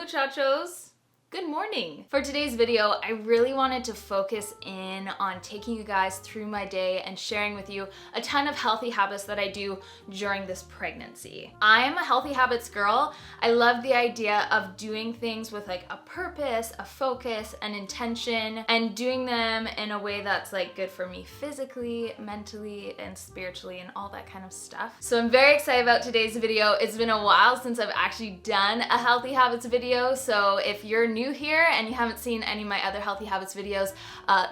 muchachos. Good morning. For today's video, I really wanted to focus in on taking you guys through my day and sharing with you a ton of healthy habits that I do during this pregnancy. I'm a healthy habits girl. I love the idea of doing things with like a purpose, a focus, an intention, and doing them in a way that's like good for me physically, mentally, and spiritually, and all that kind of stuff. So I'm very excited about today's video. It's been a while since I've actually done a healthy habits video, so if you're new here and you haven't seen any of my other healthy habits videos,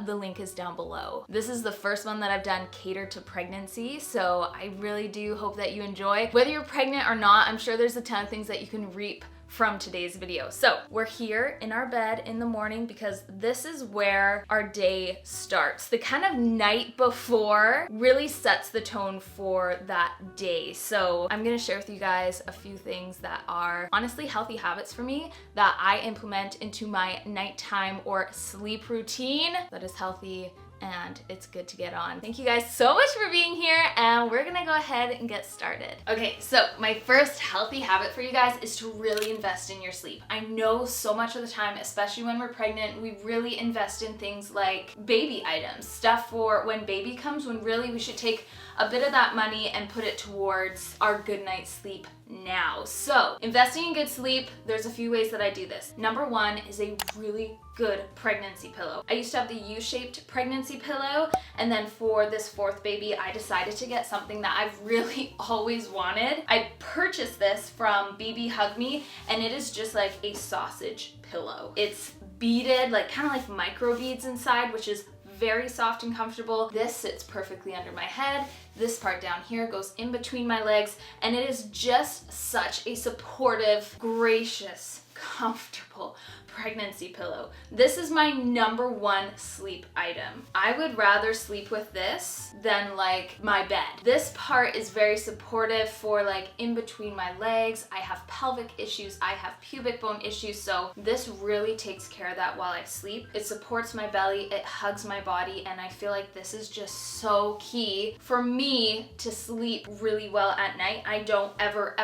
the link is down below. This is the first one that I've done catered to pregnancy, so I really do hope that you enjoy. Whether you're pregnant or not, I'm sure there's a ton of things that you can reap from today's video. So we're here in our bed in the morning because this is where our day starts. The kind of night before really sets the tone for that day. So I'm gonna share with you guys a few things that are honestly healthy habits for me that I implement into my nighttime or sleep routine that is healthy and it's good to get on. Thank you guys so much for being here, and we're gonna go ahead and get started. Okay, so my first healthy habit for you guys is to really invest in your sleep. I know so much of the time, especially when we're pregnant, we really invest in things like baby items, stuff for when baby comes, when really we should take a bit of that money and put it towards our good night's sleep now. So investing in good sleep, there's a few ways that I do this. Number one is a really good pregnancy pillow. I used to have the U-shaped pregnancy pillow, and then for this fourth baby, I decided to get something that I've really always wanted. I purchased this from BB Hug Me, and it is just like a sausage pillow. It's beaded, like kind of like micro beads inside, which is very soft and comfortable. This sits perfectly under my head. This part down here goes in between my legs, and it is just such a supportive, gracious, comfortable pregnancy pillow. This is my number one sleep item. I would rather sleep with this than like my bed. This part is very supportive for like in between my legs. I have pelvic issues, I have pubic bone issues, so this really takes care of that while I sleep. It supports my belly, it hugs my body, and I feel like this is just so key for me to sleep really well at night. I don't ever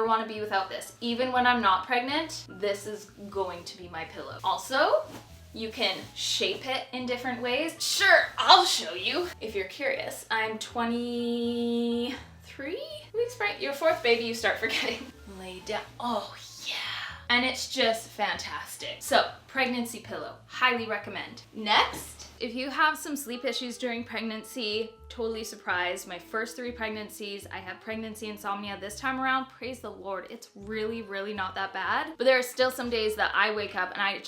want to be without this. Even when I'm not pregnant, this is going to be my pillow. Also, you can shape it in different ways. Sure, I'll show you if you're curious. I'm 23 weeks pregnant. Your fourth baby, you start forgetting. Lay down. Oh yeah. And it's just fantastic. So, pregnancy pillow, highly recommend. Next, if you have some sleep issues during pregnancy, totally surprised. My first 3 pregnancies, I had pregnancy insomnia. This time around, praise the Lord, it's really not that bad. But there are still some days that I wake up and I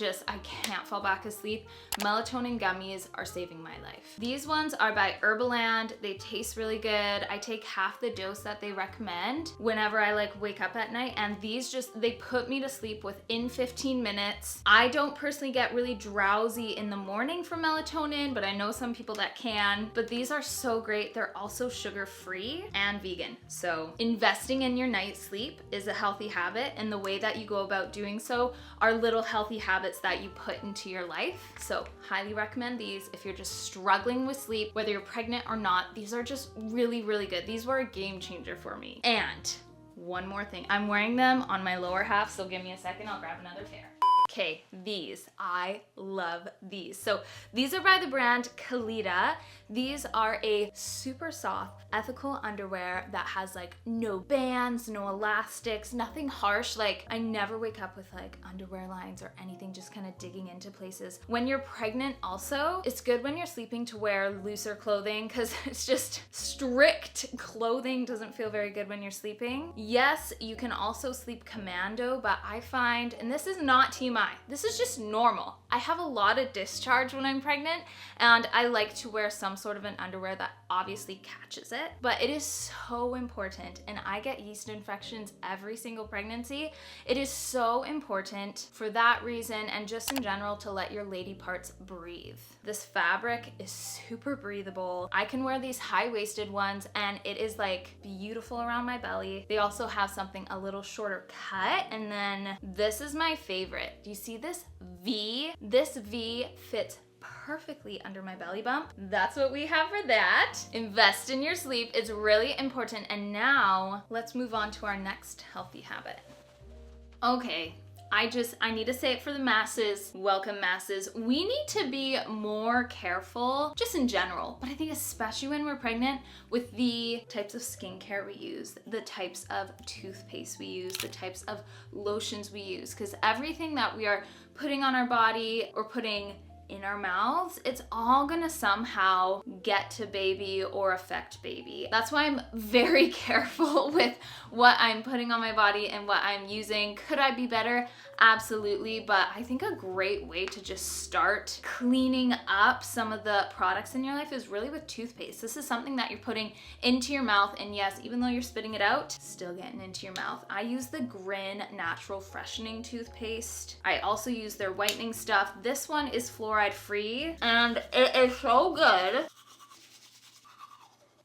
can't fall back asleep. Melatonin gummies are saving my life. These ones are by Herbaland. They taste really good. I take half the dose that they recommend whenever I like wake up at night, and these they put me to sleep within 15 minutes. I don't personally get really drowsy in the morning from melatonin, but I know some people that can. But these are so great. They're also sugar-free and vegan. So investing in your night sleep is a healthy habit, and the way that you go about doing so are little healthy habits that you put into your life. So highly recommend these if you're just struggling with sleep, whether you're pregnant or not. These are just really good. These were a game changer for me. And one more thing, I'm wearing them on my lower half, so give me a second, I'll grab another pair. Okay, these, I love these. So these are by the brand Kalita. These are a super soft, ethical underwear that has like no bands, no elastics, nothing harsh. Like I never wake up with like underwear lines or anything just kind of digging into places. When you're pregnant also, it's good when you're sleeping to wear looser clothing because it's just strict clothing doesn't feel very good when you're sleeping. Yes, you can also sleep commando, but I find, and this is not TMI, this is just normal. I have a lot of discharge when I'm pregnant, and I like to wear some sort of an underwear that obviously catches it, but it is so important, and I get yeast infections every single pregnancy. It is so important for that reason, and just in general to let your lady parts breathe. This fabric is super breathable. I can wear these high-waisted ones, and it is like beautiful around my belly. They also have something a little shorter cut, and then this is my favorite. Do you see this V? This V fits perfectly under my belly bump. That's what we have for that. Invest in your sleep. It's really important. And now let's move on to our next healthy habit. Okay, I need to say it for the masses. Welcome, masses. We need to be more careful just in general, but I think especially when we're pregnant with the types of skincare we use, the types of toothpaste we use, the types of lotions we use, because everything that we are putting on our body or putting in our mouths, it's all gonna somehow get to baby or affect baby. That's why I'm very careful with what I'm putting on my body and what I'm using. Could I be better? Absolutely, but I think a great way to just start cleaning up some of the products in your life is really with toothpaste. This is something that you're putting into your mouth, and yes, even though you're spitting it out, still getting into your mouth. I use the Grin Natural Freshening Toothpaste. I also use their whitening stuff. This one is fluoride free, and it is so good.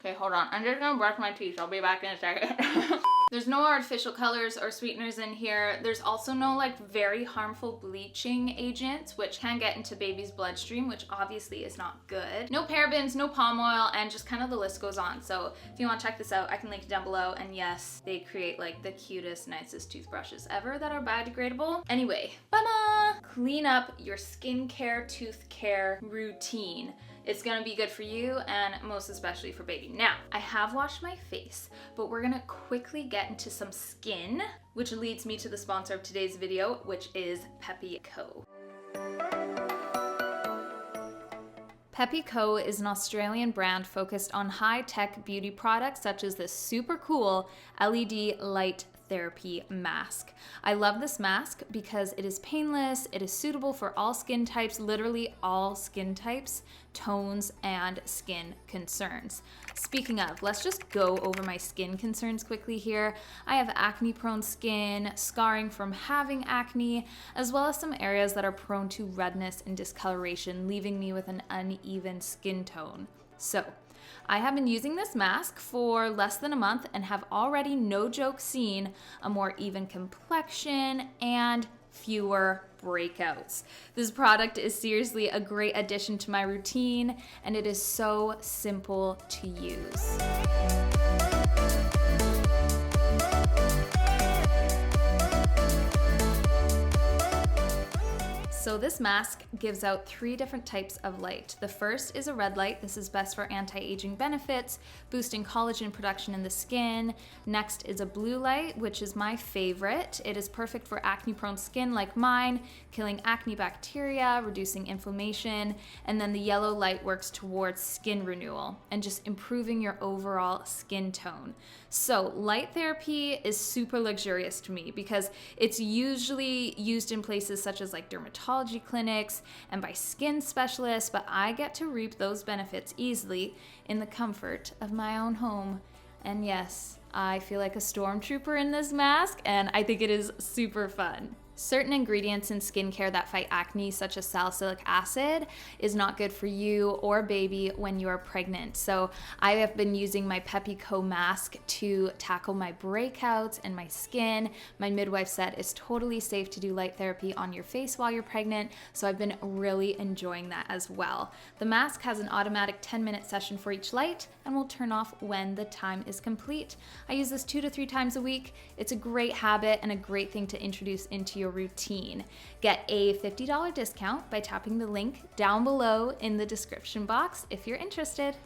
Okay, hold on. I'm just gonna brush my teeth. I'll be back in a second. There's no artificial colors or sweeteners in here. There's also no like very harmful bleaching agents, which can get into baby's bloodstream, which obviously is not good. No parabens, no palm oil, and just kind of the list goes on. So if you want to check this out, I can link it down below. And yes, they create like the cutest, nicest toothbrushes ever that are biodegradable. Anyway, clean up your skincare, tooth care routine. It's gonna be good for you and most especially for baby. Now, I have washed my face, but we're gonna quickly get into some skin, which leads me to the sponsor of today's video, which is Peppy Co. Peppy Co is an Australian brand focused on high-tech beauty products such as this super cool LED light therapy mask. I love this mask because it is painless, it is suitable for all skin types, literally all skin types, tones, and skin concerns. Speaking of, let's just go over my skin concerns quickly here. I have acne-prone skin, scarring from having acne, as well as some areas that are prone to redness and discoloration, leaving me with an uneven skin tone. So, I have been using this mask for less than a month and have already, no joke, seen a more even complexion and fewer breakouts. This product is seriously a great addition to my routine, and it is so simple to use. So this mask gives out 3 different types of light. The first is a red light. This is best for anti-aging benefits, boosting collagen production in the skin. Next is a blue light, which is my favorite. It is perfect for acne-prone skin like mine, killing acne bacteria, reducing inflammation. And then the yellow light works towards skin renewal and just improving your overall skin tone. So light therapy is super luxurious to me because it's usually used in places such as like dermatology clinics and by skin specialists, but I get to reap those benefits easily in the comfort of my own home. And yes, I feel like a stormtrooper in this mask, and I think it is super fun. Certain ingredients in skincare that fight acne, such as salicylic acid, is not good for you or baby when you are pregnant. So I have been using my Peppy Co mask to tackle my breakouts and my skin. My midwife said it's totally safe to do light therapy on your face while you're pregnant, so I've been really enjoying that as well. The mask has an automatic 10-minute session for each light and will turn off when the time is complete. I use this 2 to 3 times a week. It's a great habit and a great thing to introduce into your routine. Get a $50 discount by tapping the link down below in the description box if you're interested.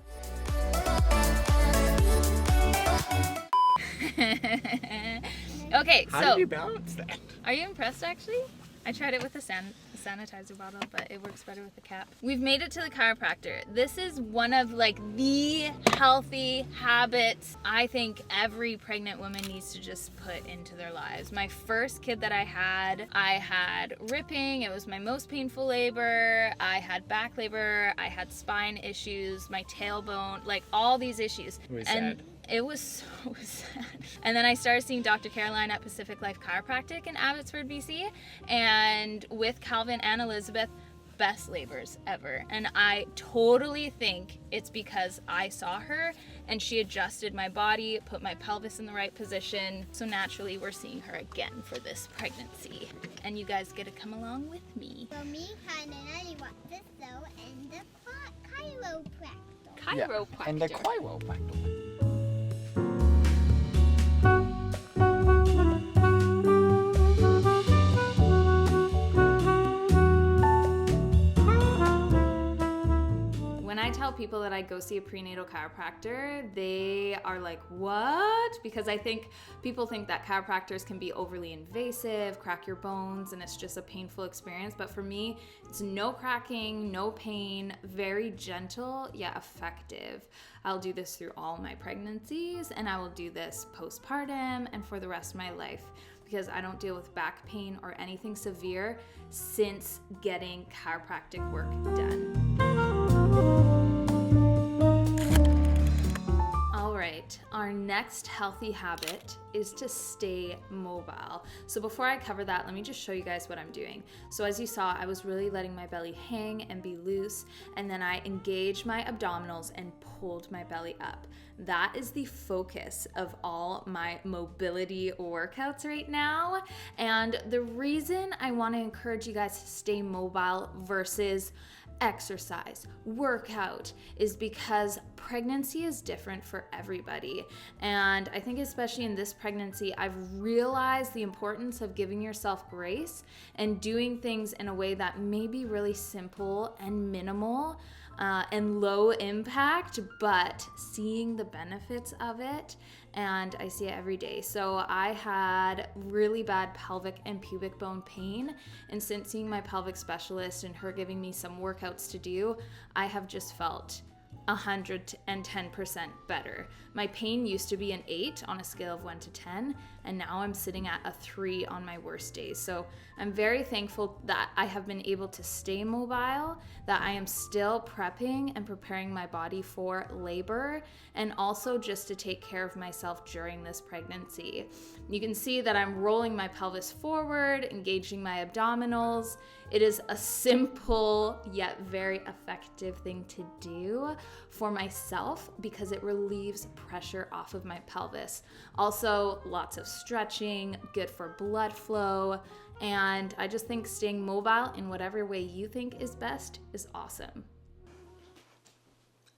Okay, How so did you balance that? Are you impressed actually? I tried it with a sanitizer bottle, but it works better with the cap. We've made it to the chiropractor. This is one of like the healthy habits I think every pregnant woman needs to just put into their lives. My first kid that I had ripping. It was my most painful labor. I had back labor. I had spine issues, my tailbone, like all these issues. It was sad. It was so sad. And then I started seeing Dr. Caroline at Pacific Life Chiropractic in Abbotsford, BC. And with Calvin and Elizabeth, best labors ever. And I totally think it's because I saw her and she adjusted my body, put my pelvis in the right position. So naturally we're seeing her again for this pregnancy. And you guys get to come along with me. So me, Hannah, and I want this though, and the chiropractor. Chiropractor. Yeah, and the chiropractor. tell people that I go see a prenatal chiropractor, they are like, what? Because I think people think that chiropractors can be overly invasive, crack your bones, and it's just a painful experience. But for me, it's no cracking, no pain, very gentle yet effective. I'll do this through all my pregnancies, and I will do this postpartum and for the rest of my life, because I don't deal with back pain or anything severe since getting chiropractic work done. All right, our next healthy habit is to stay mobile. So before I cover that, let me just show you guys what I'm doing. So as you saw, I was really letting my belly hang and be loose, and then I engaged my abdominals and pulled my belly up. That is the focus of all my mobility workouts right now. And the reason I want to encourage you guys to stay mobile versus exercise, workout, is because pregnancy is different for everybody. And I think especially in this pregnancy, I've realized the importance of giving yourself grace and doing things in a way that may be really simple and minimal and low impact, but seeing the benefits of it. And I see it every day. So I had really bad pelvic and pubic bone pain. And since seeing my pelvic specialist and her giving me some workouts to do, I have just felt 110% better. My pain used to be an 8 on a scale of 1 to 10, and now I'm sitting at a 3 on my worst days. So I'm very thankful that I have been able to stay mobile, that I am still prepping and preparing my body for labor, and also just to take care of myself during this pregnancy. You can see that I'm rolling my pelvis forward, engaging my abdominals. It is a simple yet very effective thing to do for myself because it relieves pressure off of my pelvis. Also, lots of stretching, good for blood flow, and I just think staying mobile in whatever way you think is best is awesome.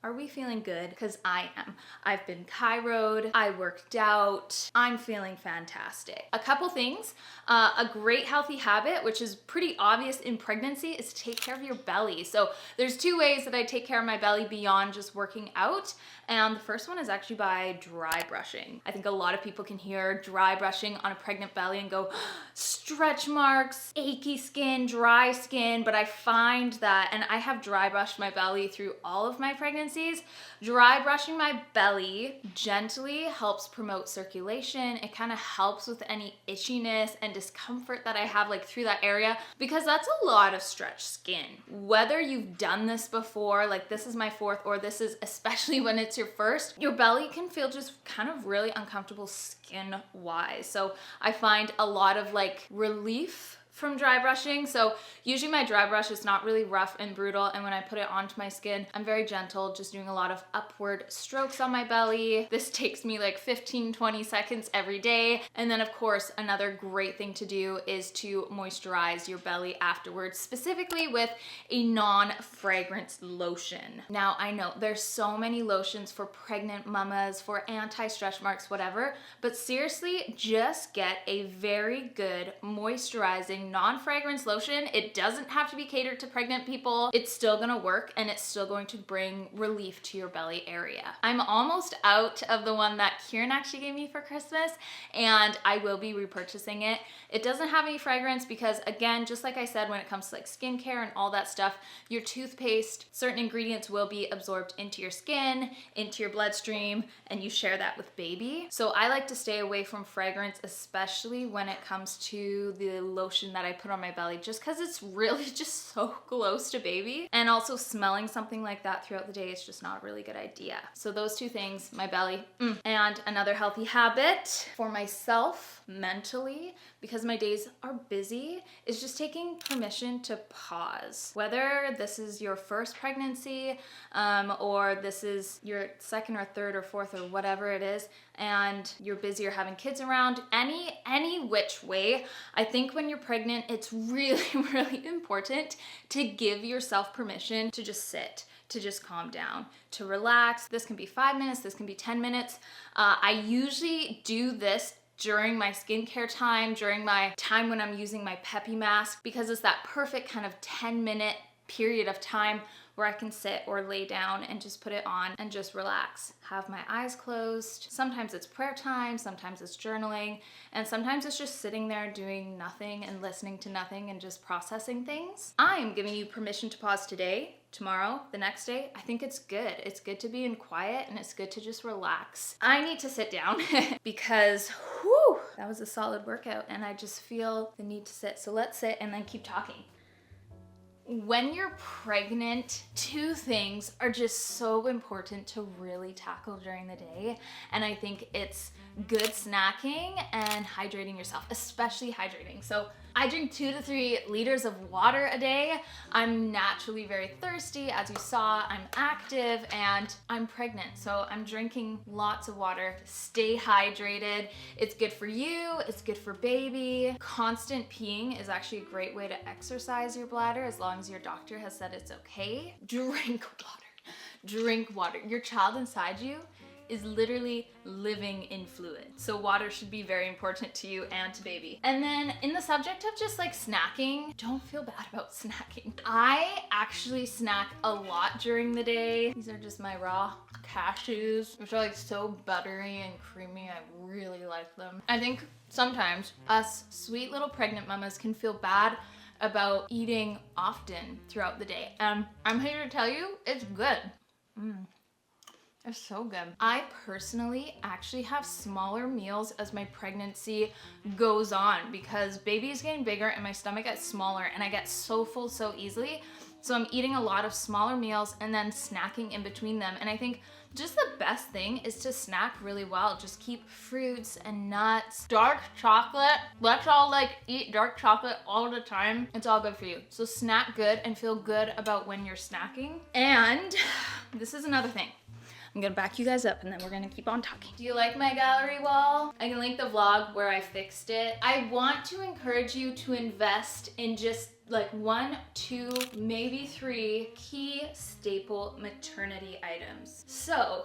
Are we feeling good? Because I am. I've been chiroed, I worked out, I'm feeling fantastic. A couple things. A great healthy habit, which is pretty obvious in pregnancy, is to take care of your belly. So there's 2 ways that I take care of my belly beyond just working out. And the first one is actually by dry brushing. I think a lot of people can hear dry brushing on a pregnant belly and go, stretch marks, achy skin, dry skin. But I find that, and I have dry brushed my belly through all of my pregnancies, dry brushing my belly gently helps promote circulation. It kind of helps with any itchiness and discomfort that I have like through that area, because that's a lot of stretched skin. Whether you've done this before, like this is my 4th, or this is especially when it's your first, your belly can feel just kind of really uncomfortable skin wise. So I find a lot of like relief from dry brushing. So usually my dry brush is not really rough and brutal, and when I put it onto my skin, I'm very gentle, just doing a lot of upward strokes on my belly. This takes me like 15-20 seconds every day. And then of course, another great thing to do is to moisturize your belly afterwards, specifically with a non-fragrance lotion. Now I know there's so many lotions for pregnant mamas, for anti-stretch marks, whatever, but seriously, just get a very good moisturizing non-fragrance lotion. It doesn't have to be catered to pregnant people. It's still gonna work, and it's still going to bring relief to your belly area. I'm almost out of the one that Kieran actually gave me for Christmas, and I will be repurchasing it. It doesn't have any fragrance because, again, just like I said, when it comes to like skincare and all that stuff, your toothpaste, certain ingredients will be absorbed into your skin, into your bloodstream, and you share that with baby. So I like to stay away from fragrance, especially when it comes to the lotion that I put on my belly, just because it's really just so close to baby. And also smelling something like that throughout the day is just not a really good idea. So those 2 things, my belly. And another healthy habit for myself mentally, because my days are busy, is just taking permission to pause. Whether this is your first pregnancy or this is your 2nd or 3rd or 4th or whatever it is, and you're busy or having kids around, any which way, I think when you're pregnant, it's really, really important to give yourself permission to just sit, to just calm down, to relax. This can be 5 minutes, this can be 10 minutes. I usually do this during my skincare time, during my time when I'm using my peppy mask, because it's that perfect kind of 10-minute period of time where I can sit or lay down and just put it on and just relax. Have my eyes closed. Sometimes it's prayer time, sometimes it's journaling, and sometimes it's just sitting there doing nothing and listening to nothing and just processing things. I am giving you permission to pause today, tomorrow, the next day. I think it's good. It's good to be in quiet and it's good to just relax. I need to sit down because whew, that was a solid workout and I just feel the need to sit. So let's sit and then keep talking. When you're pregnant, two things are just so important to really tackle during the day. And I think it's good snacking and hydrating yourself, especially hydrating. So I drink 2 to 3 liters of water a day. I'm naturally very thirsty. As you saw, I'm active and I'm pregnant. So I'm drinking lots of water. Stay hydrated. It's good for you. It's good for baby. Constant peeing is actually a great way to exercise your bladder as long as your doctor has said it's okay. Drink water. Drink water. Your child inside you is literally living in fluid. So water should be very important to you and to baby. And then in the subject of just like snacking, don't feel bad about snacking. I actually snack a lot during the day. These are just my raw cashews, which are like so buttery and creamy. I really like them. I think sometimes us sweet little pregnant mamas can feel bad about eating often throughout the day. I'm here to tell you, it's good. It's so good. I personally actually have smaller meals as my pregnancy goes on because baby is getting bigger and my stomach gets smaller and I get so full so easily. So I'm eating a lot of smaller meals and then snacking in between them. And I think just the best thing is to snack really well. Just keep fruits and nuts. Dark chocolate. Let's all like eat dark chocolate all the time. It's all good for you. So snack good and feel good about when you're snacking. And this is another thing. I'm gonna back you guys up and then we're gonna keep on talking. Do you like my gallery wall? I can link the vlog where I fixed it. I want to encourage you to invest in just like 1, 2, maybe 3 key staple maternity items. So,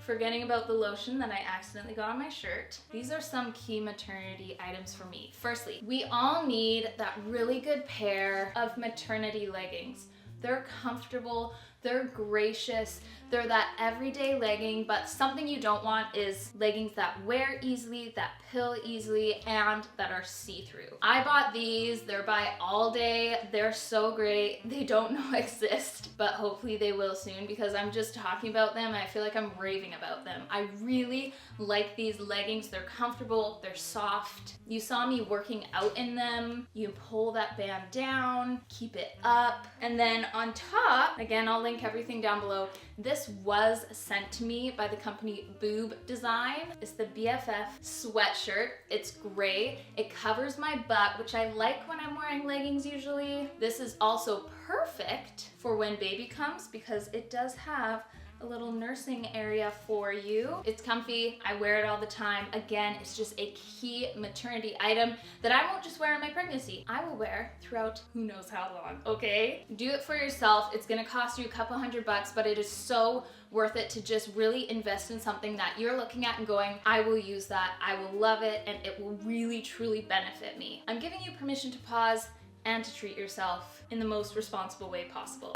forgetting about the lotion that I accidentally got on my shirt, these are some key maternity items for me. Firstly, we all need that really good pair of maternity leggings. They're comfortable, they're gracious, they're that everyday legging, but something you don't want is leggings that wear easily, that pill easily, and that are see-through. I bought these, they're by All Day, they're so great. They don't know exist, but hopefully they will soon because I'm just talking about them and I feel like I'm raving about them. I really like these leggings, they're comfortable, they're soft. You saw me working out in them. You pull that band down, keep it up, and then on top, again, I'll link everything down below. This was sent to me by the company Boob Design. It's the BFF sweatshirt. It's gray. It covers my butt, which I like when I'm wearing leggings usually. This is also perfect for when baby comes because it does have a little nursing area for you. It's comfy, I wear it all the time. Again, it's just a key maternity item that I won't just wear in my pregnancy. I will wear throughout who knows how long, okay? Do it for yourself. It's gonna cost you a couple $100, but it is so worth it to just really invest in something that you're looking at and going, I will use that, I will love it, and it will really truly benefit me. I'm giving you permission to pause and to treat yourself in the most responsible way possible.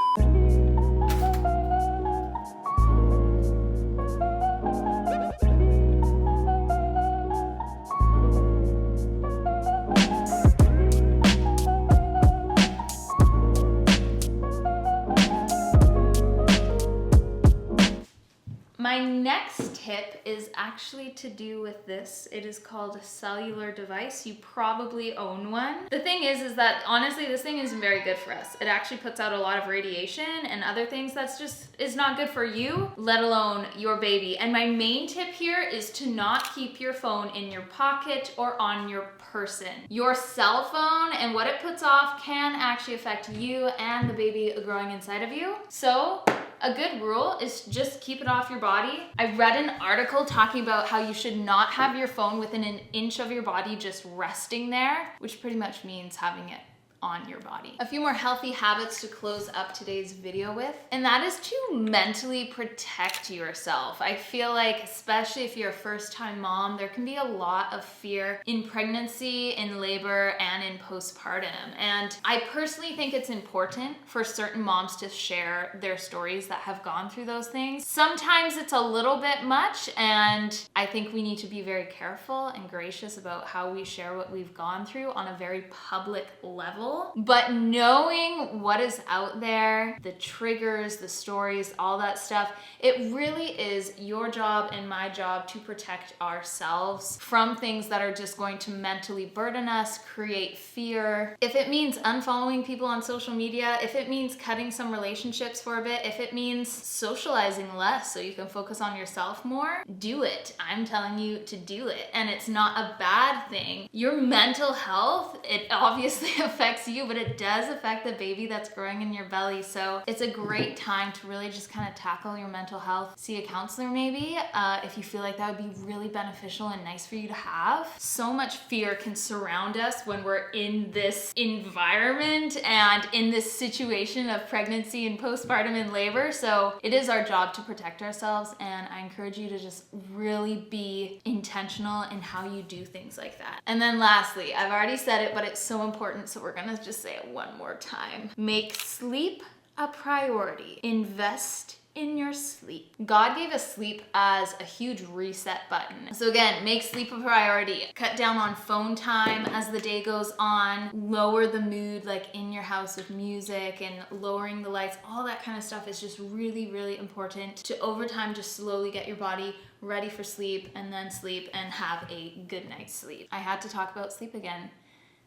My next tip is actually to do with this. It is called a cellular device. You probably own one. The thing is that honestly, this thing isn't very good for us. It actually puts out a lot of radiation and other things that's just is not good for you, let alone your baby. And my main tip here is to not keep your phone in your pocket or on your person. Your cell phone and what it puts off can actually affect you and the baby growing inside of you. So a good rule is just keep it off your body. I read an article talking about how you should not have your phone within an inch of your body just resting there, which pretty much means having it on your body. A few more healthy habits to close up today's video with, and that is to mentally protect yourself. I feel like, especially if you're a first-time mom, there can be a lot of fear in pregnancy, in labor, and in postpartum. And I personally think it's important for certain moms to share their stories that have gone through those things. Sometimes it's a little bit much, and I think we need to be very careful and gracious about how we share what we've gone through on a very public level. But knowing what is out there, the triggers, the stories, all that stuff, it really is your job and my job to protect ourselves from things that are just going to mentally burden us, create fear. If it means unfollowing people on social media, if it means cutting some relationships for a bit, if it means socializing less so you can focus on yourself more, do it. I'm telling you to do it. And it's not a bad thing. Your mental health, it obviously affects you, but it does affect the baby that's growing in your belly. So it's a great time to really just kind of tackle your mental health. See a counselor maybe, if you feel like that would be really beneficial and nice for you to have. So much fear can surround us when we're in this environment and in this situation of pregnancy and postpartum and labor. So it is our job to protect ourselves, and I encourage you to just really be intentional in how you do things like that. And then lastly, I've already said it, but it's so important, so we're gonna just say it one more time. Make sleep a priority. Invest in your sleep. God gave us sleep as a huge reset button. So again, make sleep a priority. Cut down on phone time as the day goes on. Lower the mood like in your house with music and lowering the lights. All that kind of stuff is just really, really important to over time just slowly get your body ready for sleep and then sleep and have a good night's sleep. I had to talk about sleep again.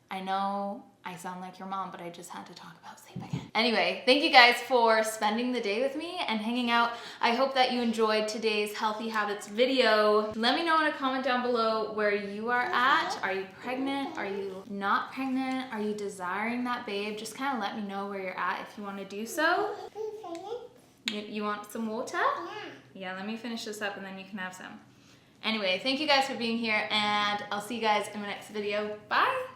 I know I sound like your mom, but I just had to talk about sleep again. Anyway, thank you guys for spending the day with me and hanging out. I hope that you enjoyed today's Healthy Habits video. Let me know in a comment down below where you are at. Are you pregnant? Are you not pregnant? Are you desiring that babe? Just kind of let me know where you're at if you want to do so. You want some water? Yeah. Yeah, let me finish this up and then you can have some. Anyway, thank you guys for being here, and I'll see you guys in my next video. Bye!